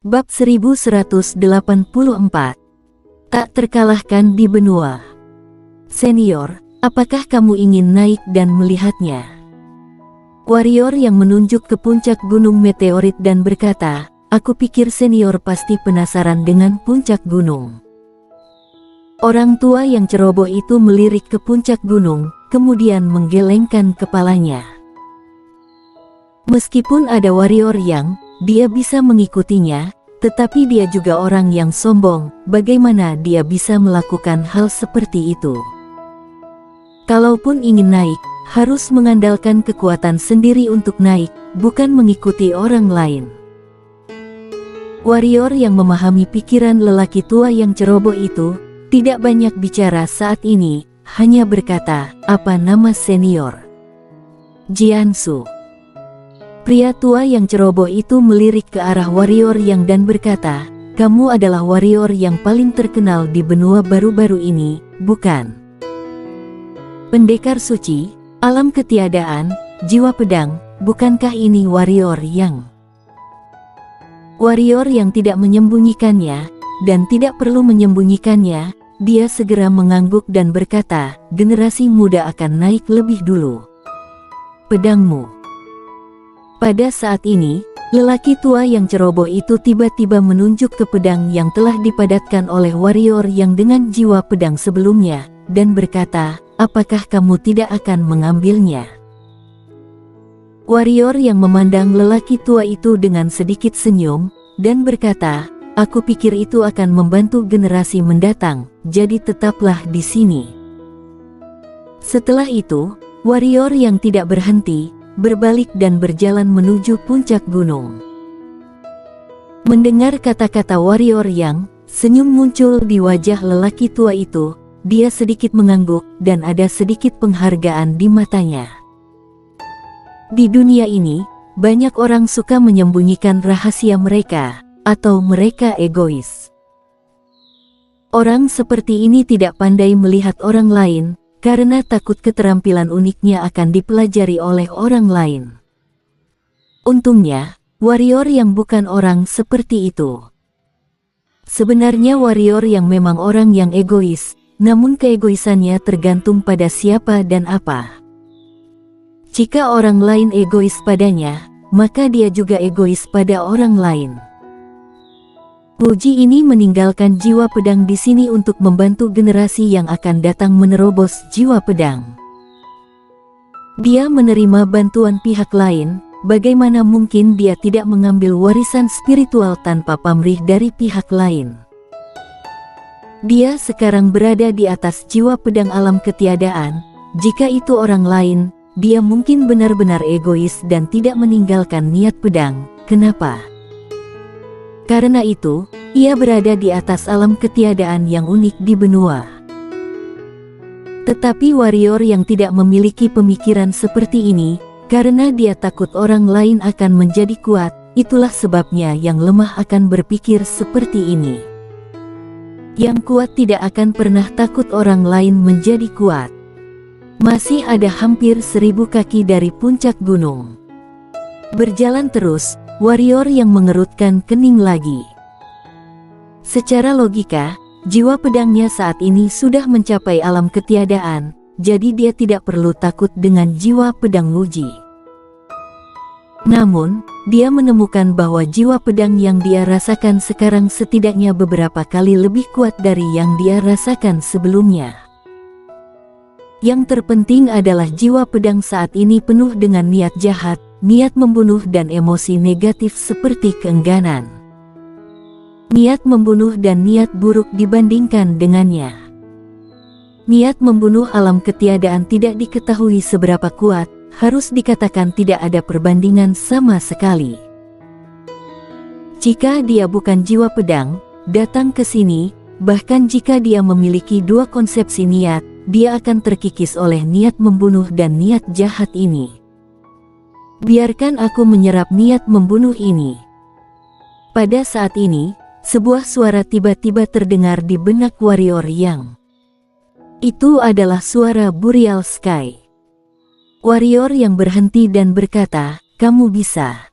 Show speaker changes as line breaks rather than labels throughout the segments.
Bab 1184. Tak terkalahkan di benua. Senior, apakah kamu ingin naik dan melihatnya? Warrior yang menunjuk ke puncak gunung meteorit dan berkata, aku pikir senior pasti penasaran dengan puncak gunung. Orang tua yang ceroboh itu melirik ke puncak gunung, kemudian menggelengkan kepalanya. Meskipun ada warrior yang dia bisa mengikutinya, tetapi dia juga orang yang sombong. Bagaimana dia bisa melakukan hal seperti itu? Kalaupun ingin naik, harus mengandalkan kekuatan sendiri untuk naik, bukan mengikuti orang lain. Warrior yang memahami pikiran lelaki tua yang ceroboh itu, tidak banyak bicara saat ini, hanya berkata, apa nama senior? Jiansu. Pria tua yang ceroboh itu melirik ke arah warrior yang dan berkata, kamu adalah warrior yang paling terkenal di benua baru-baru ini, bukan? Pendekar suci, alam ketiadaan, jiwa pedang, bukankah ini warrior yang? Warrior yang tidak menyembunyikannya, dan tidak perlu menyembunyikannya, dia segera mengangguk dan berkata, generasi muda akan naik lebih dulu. Pedangmu. Pada saat ini, lelaki tua yang ceroboh itu tiba-tiba menunjuk ke pedang yang telah dipadatkan oleh warrior yang dengan jiwa pedang sebelumnya, dan berkata, apakah kamu tidak akan mengambilnya? Warrior yang memandang lelaki tua itu dengan sedikit senyum, dan berkata, aku pikir itu akan membantu generasi mendatang, jadi tetaplah di sini. Setelah itu, warrior yang tidak berhenti, berbalik dan berjalan menuju puncak gunung. Mendengar kata-kata warrior yang, senyum muncul di wajah lelaki tua itu, dia sedikit mengangguk dan ada sedikit penghargaan di matanya. Di dunia ini, banyak orang suka menyembunyikan rahasia mereka, atau mereka egois. Orang seperti ini tidak pandai melihat orang lain, karena takut keterampilan uniknya akan dipelajari oleh orang lain. Untungnya, warrior yang bukan orang seperti itu. Sebenarnya warrior yang memang orang yang egois, namun keegoisannya tergantung pada siapa dan apa. Jika orang lain egois padanya, maka dia juga egois pada orang lain. Puji ini meninggalkan jiwa pedang di sini untuk membantu generasi yang akan datang menerobos jiwa pedang. Dia menerima bantuan pihak lain, bagaimana mungkin dia tidak mengambil warisan spiritual tanpa pamrih dari pihak lain? Dia sekarang berada di atas jiwa pedang alam ketiadaan, jika itu orang lain, dia mungkin benar-benar egois dan tidak meninggalkan niat pedang. Kenapa? Karena itu, ia berada di atas alam ketiadaan yang unik di benua. Tetapi warrior yang tidak memiliki pemikiran seperti ini, karena dia takut orang lain akan menjadi kuat, itulah sebabnya yang lemah akan berpikir seperti ini. Yang kuat tidak akan pernah takut orang lain menjadi kuat. Masih ada hampir 1000 kaki dari puncak gunung. Berjalan terus, warrior yang mengerutkan kening lagi. Secara logika, jiwa pedangnya saat ini sudah mencapai alam ketiadaan, jadi dia tidak perlu takut dengan jiwa pedang Wuji. Namun, dia menemukan bahwa jiwa pedang yang dia rasakan sekarang setidaknya beberapa kali lebih kuat dari yang dia rasakan sebelumnya. Yang terpenting adalah jiwa pedang saat ini penuh dengan niat jahat, niat membunuh dan emosi negatif seperti keengganan. Niat membunuh dan niat buruk dibandingkan dengannya. Niat membunuh alam ketiadaan tidak diketahui seberapa kuat, harus dikatakan tidak ada perbandingan sama sekali. Jika dia bukan jiwa pedang, datang ke sini, bahkan jika dia memiliki dua konsepsi niat, dia akan terkikis oleh niat membunuh dan niat jahat ini. Biarkan aku menyerap niat membunuh ini. Pada saat ini, sebuah suara tiba-tiba terdengar di benak warrior yang. Itu adalah suara Burial Sky. Warrior yang berhenti dan berkata, kamu bisa.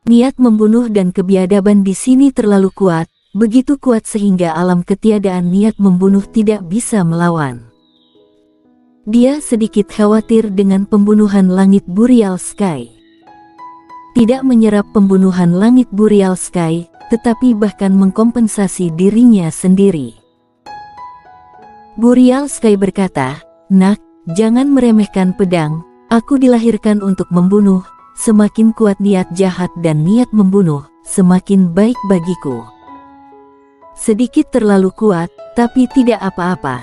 Niat membunuh dan kebiadaban di sini terlalu kuat, begitu kuat sehingga alam ketiadaan niat membunuh tidak bisa melawan. Dia sedikit khawatir dengan pembunuhan langit Burial Sky. Tidak menyerap pembunuhan langit Burial Sky, tetapi bahkan mengkompensasi dirinya sendiri. Burial Sky berkata, "Nak, jangan meremehkan pedang, aku dilahirkan untuk membunuh. Semakin kuat niat jahat dan niat membunuh, semakin baik bagiku. Sedikit terlalu kuat, tapi tidak apa-apa.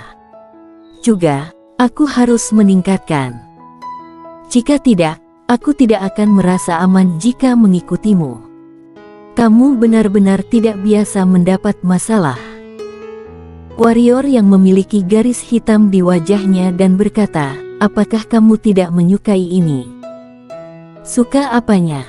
Juga, aku harus meningkatkan. Jika tidak, aku tidak akan merasa aman jika mengikutimu. Kamu benar-benar tidak biasa mendapat masalah." Warrior yang memiliki garis hitam di wajahnya dan berkata, "Apakah kamu tidak menyukai ini?" "Suka apanya?"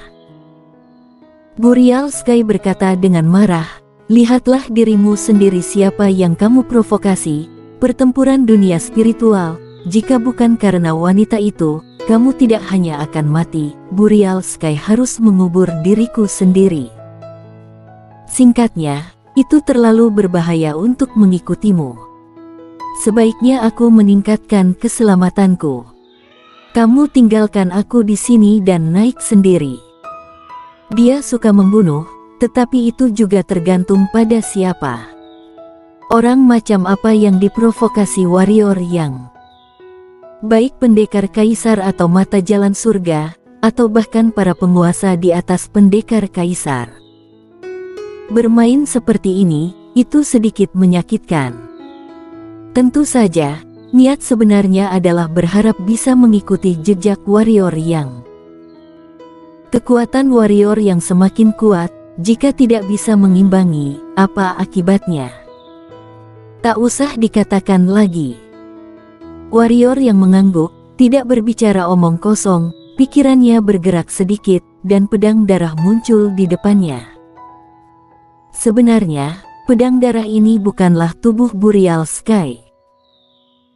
Burial Sky berkata dengan marah, "Lihatlah dirimu sendiri siapa yang kamu provokasi, pertempuran dunia spiritual, jika bukan karena wanita itu, kamu tidak hanya akan mati, Burial Sky harus mengubur diriku sendiri. Singkatnya, itu terlalu berbahaya untuk mengikutimu. Sebaiknya aku meningkatkan keselamatanku. Kamu tinggalkan aku di sini dan naik sendiri." Dia suka membunuh, tetapi itu juga tergantung pada siapa. Orang macam apa yang diprovokasi warrior yang baik pendekar kaisar atau mata jalan surga, atau bahkan para penguasa di atas pendekar kaisar. Bermain seperti ini, itu sedikit menyakitkan. Tentu saja, niat sebenarnya adalah berharap bisa mengikuti jejak warrior yang kekuatan warrior yang semakin kuat, jika tidak bisa mengimbangi, apa akibatnya? Tak usah dikatakan lagi. Warrior yang mengangguk, tidak berbicara omong kosong, pikirannya bergerak sedikit, dan pedang darah muncul di depannya. Sebenarnya, pedang darah ini bukanlah tubuh Burial Sky.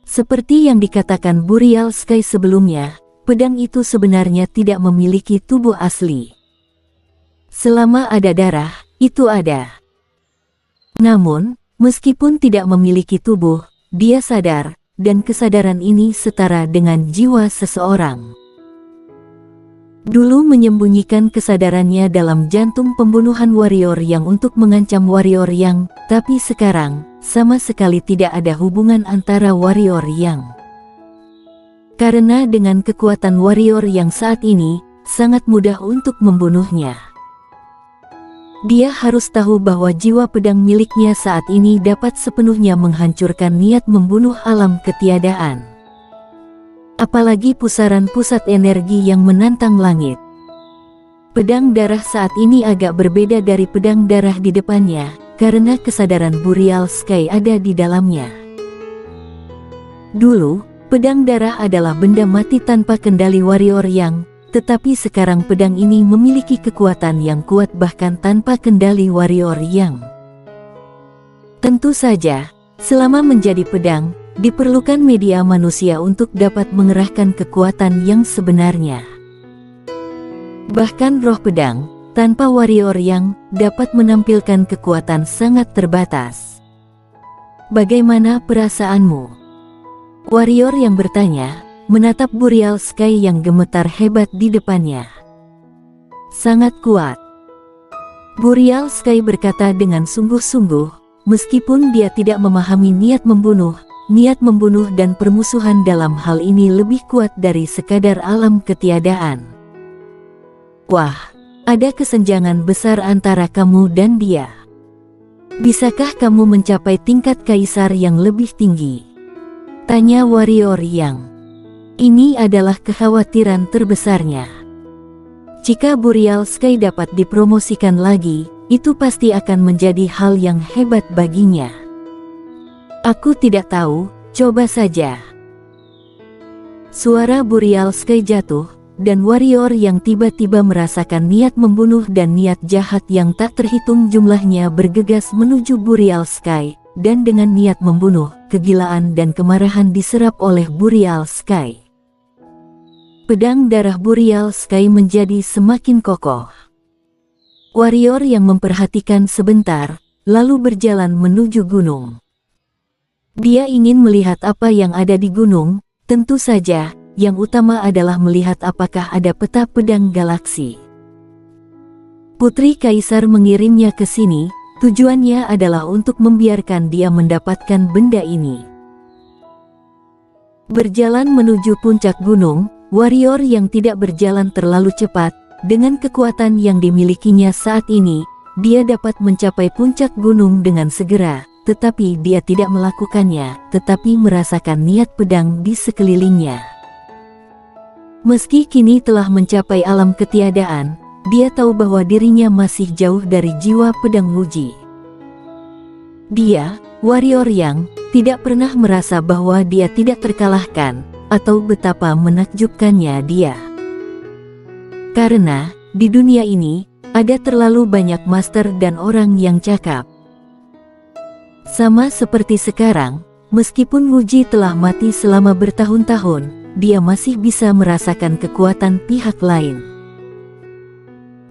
Seperti yang dikatakan Burial Sky sebelumnya, pedang itu sebenarnya tidak memiliki tubuh asli. Selama ada darah, itu ada. Namun, meskipun tidak memiliki tubuh, dia sadar, dan kesadaran ini setara dengan jiwa seseorang. Dulu menyembunyikan kesadarannya dalam jantung pembunuhan warrior yang untuk mengancam warrior yang, tapi sekarang, sama sekali tidak ada hubungan antara warrior yang. Karena dengan kekuatan warrior yang saat ini, sangat mudah untuk membunuhnya. Dia harus tahu bahwa jiwa pedang miliknya saat ini dapat sepenuhnya menghancurkan niat membunuh alam ketiadaan. Apalagi pusaran pusat energi yang menantang langit. Pedang darah saat ini agak berbeda dari pedang darah di depannya, karena kesadaran Burial Sky ada di dalamnya. Dulu, pedang darah adalah benda mati tanpa kendali warrior yang, tetapi sekarang pedang ini memiliki kekuatan yang kuat bahkan tanpa kendali warrior yang. Tentu saja, selama menjadi pedang, diperlukan media manusia untuk dapat mengerahkan kekuatan yang sebenarnya. Bahkan roh pedang, tanpa warrior yang, dapat menampilkan kekuatan sangat terbatas. Bagaimana perasaanmu? Warrior yang bertanya, menatap Burial Sky yang gemetar hebat di depannya. Sangat kuat. Burial Sky berkata dengan sungguh-sungguh, meskipun dia tidak memahami niat membunuh dan permusuhan dalam hal ini lebih kuat dari sekadar alam ketiadaan. Wah, ada kesenjangan besar antara kamu dan dia. Bisakah kamu mencapai tingkat kaisar yang lebih tinggi? Tanya warrior yang. Ini adalah kekhawatiran terbesarnya. Jika Burial Sky dapat dipromosikan lagi, itu pasti akan menjadi hal yang hebat baginya. Aku tidak tahu, coba saja. Suara Burial Sky jatuh, dan warrior yang tiba-tiba merasakan niat membunuh dan niat jahat yang tak terhitung jumlahnya bergegas menuju Burial Sky, dan dengan niat membunuh, kegilaan dan kemarahan diserap oleh Burial Sky. Pedang darah Burial Sky menjadi semakin kokoh. Warrior yang memperhatikan sebentar, lalu berjalan menuju gunung. Dia ingin melihat apa yang ada di gunung, tentu saja, yang utama adalah melihat apakah ada peta pedang galaksi. Putri Kaisar mengirimnya ke sini, tujuannya adalah untuk membiarkan dia mendapatkan benda ini. Berjalan menuju puncak gunung, warrior yang tidak berjalan terlalu cepat, dengan kekuatan yang dimilikinya saat ini, dia dapat mencapai puncak gunung dengan segera. Tetapi dia tidak melakukannya, tetapi merasakan niat pedang di sekelilingnya. Meski kini telah mencapai alam ketiadaan, dia tahu bahwa dirinya masih jauh dari jiwa pedang Wuji. Dia, warrior yang tidak pernah merasa bahwa dia tidak terkalahkan, atau betapa menakjubkannya dia. Karena, di dunia ini, ada terlalu banyak master dan orang yang cakap. Sama seperti sekarang, meskipun Wuji telah mati selama bertahun-tahun, dia masih bisa merasakan kekuatan pihak lain.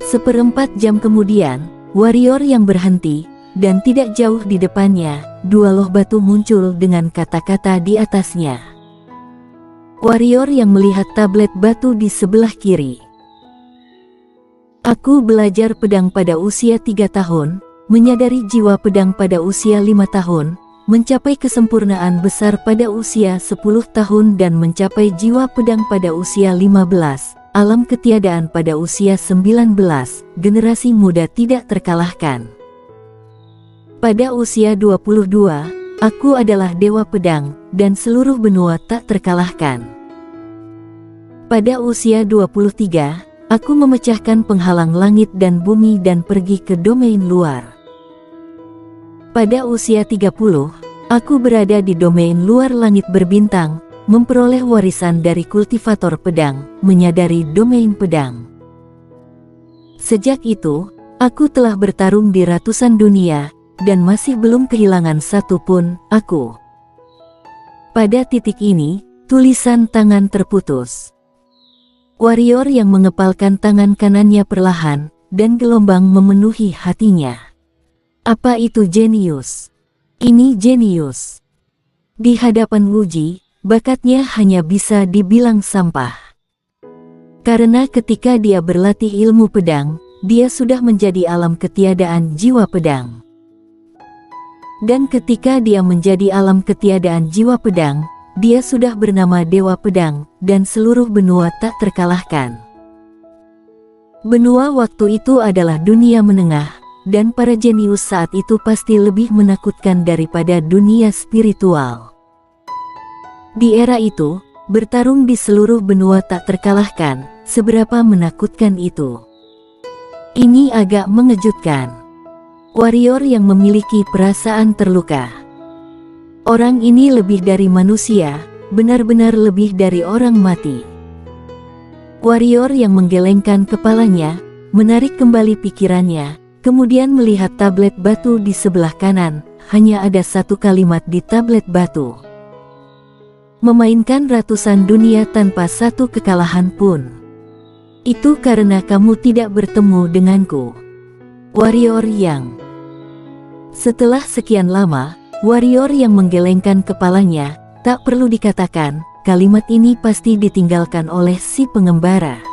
Seperempat jam kemudian, warrior yang berhenti, dan tidak jauh di depannya, dua loh batu muncul dengan kata-kata di atasnya. Warrior yang melihat tablet batu di sebelah kiri. Aku belajar pedang pada usia 3 tahun, menyadari jiwa pedang pada usia 5 tahun, mencapai kesempurnaan besar pada usia 10 tahun dan mencapai jiwa pedang pada usia 15, alam ketiadaan pada usia 19, generasi muda tidak terkalahkan. Pada usia 22, aku adalah dewa pedang, dan seluruh benua tak terkalahkan. Pada usia 23, aku memecahkan penghalang langit dan bumi dan pergi ke domain luar. Pada usia 30, aku berada di domain luar langit berbintang, memperoleh warisan dari kultivator pedang, menyadari domain pedang. Sejak itu, aku telah bertarung di ratusan dunia, dan masih belum kehilangan satu pun, aku. Pada titik ini, tulisan tangan terputus. Warrior yang mengepalkan tangan kanannya perlahan, dan gelombang memenuhi hatinya. Apa itu jenius? Ini jenius. Di hadapan Wuji, bakatnya hanya bisa dibilang sampah. Karena ketika dia berlatih ilmu pedang, dia sudah menjadi alam ketiadaan jiwa pedang. Dan ketika dia menjadi alam ketiadaan jiwa pedang, dia sudah bernama Dewa Pedang, dan seluruh benua tak terkalahkan. Benua waktu itu adalah dunia menengah, dan para jenius saat itu pasti lebih menakutkan daripada dunia spiritual. Di era itu, bertarung di seluruh benua tak terkalahkan, seberapa menakutkan itu. Ini agak mengejutkan. Warrior yang memiliki perasaan terluka. Orang ini lebih dari manusia, benar-benar lebih dari orang mati. Warrior yang menggelengkan kepalanya, menarik kembali pikirannya, kemudian melihat tablet batu di sebelah kanan, hanya ada satu kalimat di tablet batu. Memainkan ratusan dunia tanpa satu kekalahan pun. Itu karena kamu tidak bertemu denganku. Warrior yang. Setelah sekian lama, warrior yang menggelengkan kepalanya, tak perlu dikatakan, kalimat ini pasti ditinggalkan oleh si pengembara.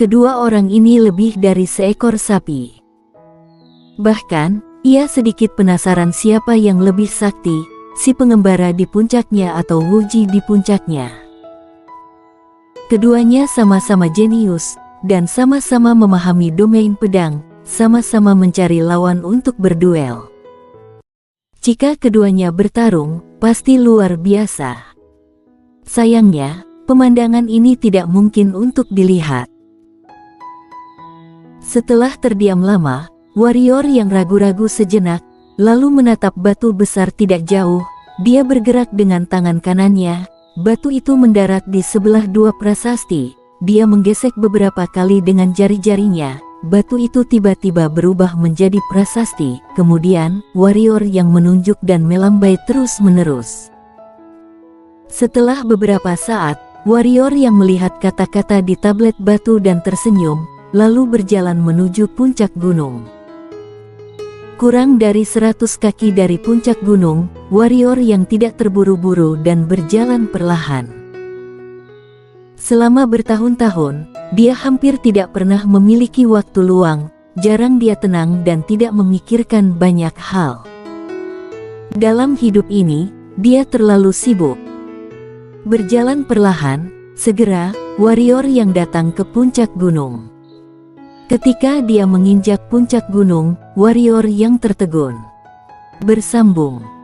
Kedua orang ini lebih dari seekor sapi. Bahkan, ia sedikit penasaran siapa yang lebih sakti, si pengembara di puncaknya atau Wuji di puncaknya. Keduanya sama-sama jenius, dan sama-sama memahami domain pedang, sama-sama mencari lawan untuk berduel. Jika keduanya bertarung, pasti luar biasa. Sayangnya, pemandangan ini tidak mungkin untuk dilihat. Setelah terdiam lama, warrior yang ragu-ragu sejenak, lalu menatap batu besar tidak jauh. Dia bergerak dengan tangan kanannya, batu itu mendarat di sebelah dua prasasti. Dia menggesek beberapa kali dengan jari-jarinya, batu itu tiba-tiba berubah menjadi prasasti. Kemudian, warrior yang menunjuk dan melambai terus-menerus. Setelah beberapa saat, warrior yang melihat kata-kata di tablet batu dan tersenyum, lalu berjalan menuju puncak gunung. Kurang dari 100 kaki dari puncak gunung, warrior yang tidak terburu-buru dan berjalan perlahan. Selama bertahun-tahun, dia hampir tidak pernah memiliki waktu luang, jarang dia tenang dan tidak memikirkan banyak hal. Dalam hidup ini, dia terlalu sibuk. Berjalan perlahan, segera, warrior yang datang ke puncak gunung. Ketika dia menginjak puncak gunung, warrior yang tertegun bersambung.